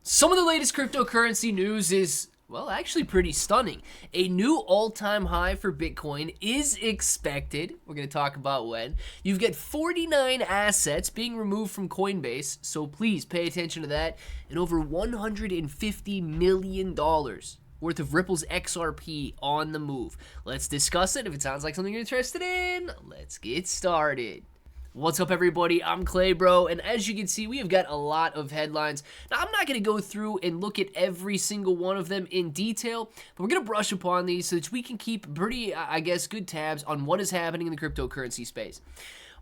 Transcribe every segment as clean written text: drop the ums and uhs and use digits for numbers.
Some of the latest cryptocurrency news is, well, actually pretty stunning. A new all-time high for Bitcoin is expected. We're going to talk about when. You've got 49 assets being removed from Coinbase, so please pay attention to that. And over $150 million worth of Ripple's XRP on the move. Let's discuss it. If it sounds like something you're interested in, let's get started. What's up, everybody? I'm Clay, bro, and as you can see, we have got a lot of headlines. Now, I'm not going to go through and look at every single one of them in detail, but we're going to brush upon these so that we can keep pretty, I guess, good tabs on what is happening in the cryptocurrency space.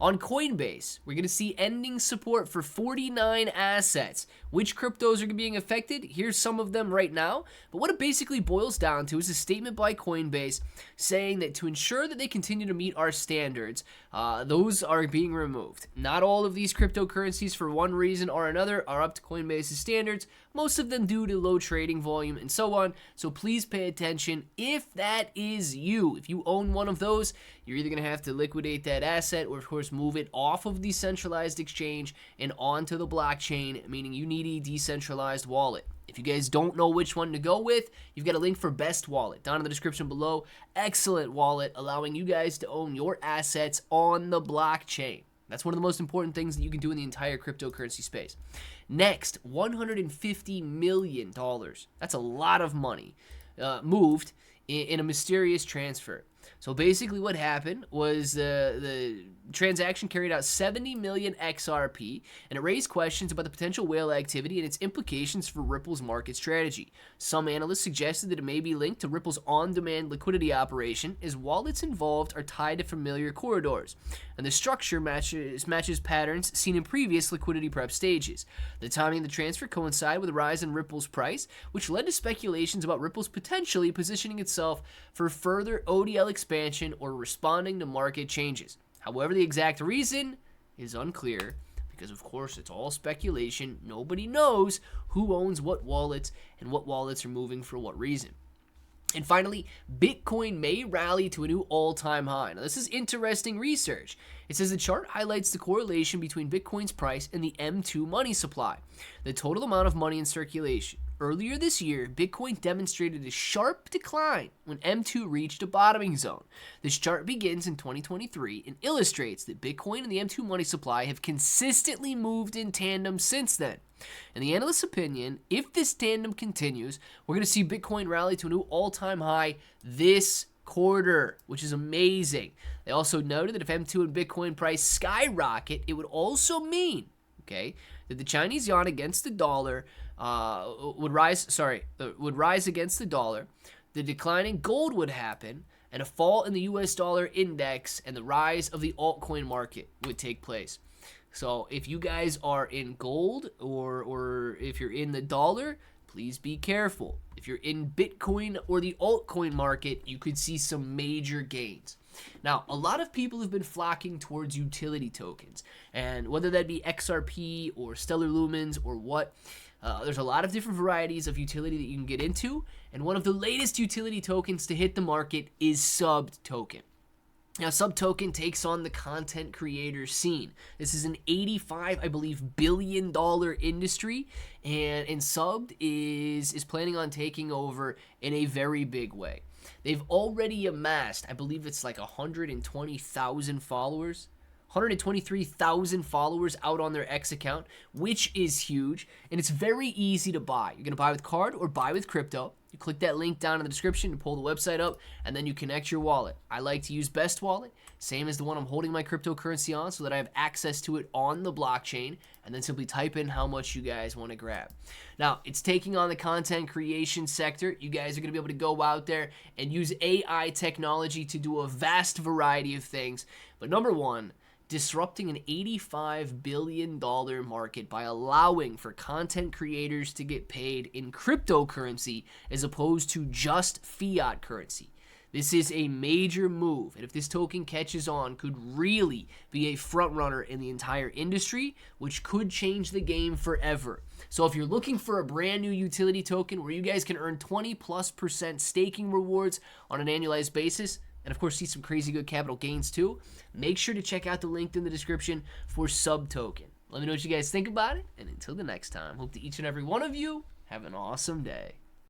On Coinbase, we're going to see ending support for 49 assets. Which cryptos are being affected? Here's some of them right now. But what it basically boils down to is a statement by Coinbase saying that to ensure that they continue to meet our standards, those are being removed. Not all of these cryptocurrencies, for one reason or another, are up to Coinbase's standards. Most of them due to low trading volume and so on. So please pay attention. If that is you, if you own one of those, you're either going to have to liquidate that asset or, of course, move it off of the centralized exchange and onto the blockchain, meaning you need a decentralized wallet. If you guys don't know which one to go with, you've got a link for Best Wallet down in the description below. Excellent wallet, allowing you guys to own your assets on the blockchain. That's one of the most important things that you can do in the entire cryptocurrency space. Next, $150 million. That's a lot of money moved in a mysterious transfer. So basically what happened was the transaction carried out 70 million XRP, and it raised questions about the potential whale activity and its implications for Ripple's market strategy. Some analysts suggested that it may be linked to Ripple's on-demand liquidity operation, as wallets involved are tied to familiar corridors, and the structure matches patterns seen in previous liquidity prep stages. The timing of the transfer coincided with a rise in Ripple's price, which led to speculations about Ripple's potentially positioning itself for further ODL expansion or responding to market changes. However, the exact reason is unclear because, of course, it's all speculation. Nobody knows who owns what wallets and what wallets are moving for what reason. And finally, Bitcoin may rally to a new all-time high. Now, this is interesting research. It says the chart highlights the correlation between Bitcoin's price and the M2 money supply, the total amount of money in circulation. Earlier this year, Bitcoin demonstrated a sharp decline when M2 reached a bottoming zone. This chart begins in 2023 and illustrates that Bitcoin and the M2 money supply have consistently moved in tandem since then. In the analyst's opinion, if this tandem continues, we're going to see Bitcoin rally to a new all-time high this quarter, which is amazing. They also noted that if M2 and Bitcoin price skyrocket, it would also mean, that the Chinese yuan against the dollar would rise against the dollar, the decline in gold would happen, and a fall in the US dollar index and the rise of the altcoin market would take place. So if you guys are in gold or if you're in the dollar, please be careful. If you're in Bitcoin or the altcoin market, you could see some major gains. Now, a lot of people have been flocking towards utility tokens, and whether that be XRP or Stellar Lumens or what, there's a lot of different varieties of utility that you can get into, and one of the latest utility tokens to hit the market is Sub token. Now, Sub token takes on the content creator scene. This is an $85 billion industry, and Sub is planning on taking over in a very big way. They've already amassed, I believe it's like 120,000 followers. 123,000 followers out on their X account, which is huge, and it's very easy to buy. You're going to buy with card or buy with crypto. You click that link down in the description to pull the website up, and then you connect your wallet. I like to use Best Wallet, same as the one I'm holding my cryptocurrency on, so that I have access to it on the blockchain, and then simply type in how much you guys want to grab. Now, it's taking on the content creation sector. You guys are going to be able to go out there and use AI technology to do a vast variety of things, but number one, disrupting an $85 billion market by allowing for content creators to get paid in cryptocurrency as opposed to just fiat currency. This is a major move, and if this token catches on, could really be a front runner in the entire industry, which could change the game forever. So if you're looking for a brand new utility token where you guys can earn 20+% staking rewards on an annualized basis, and of course see some crazy good capital gains too, make sure to check out the link in the description for Sub token. Let me know what you guys think about it. And until the next time, hope that each and every one of you have an awesome day.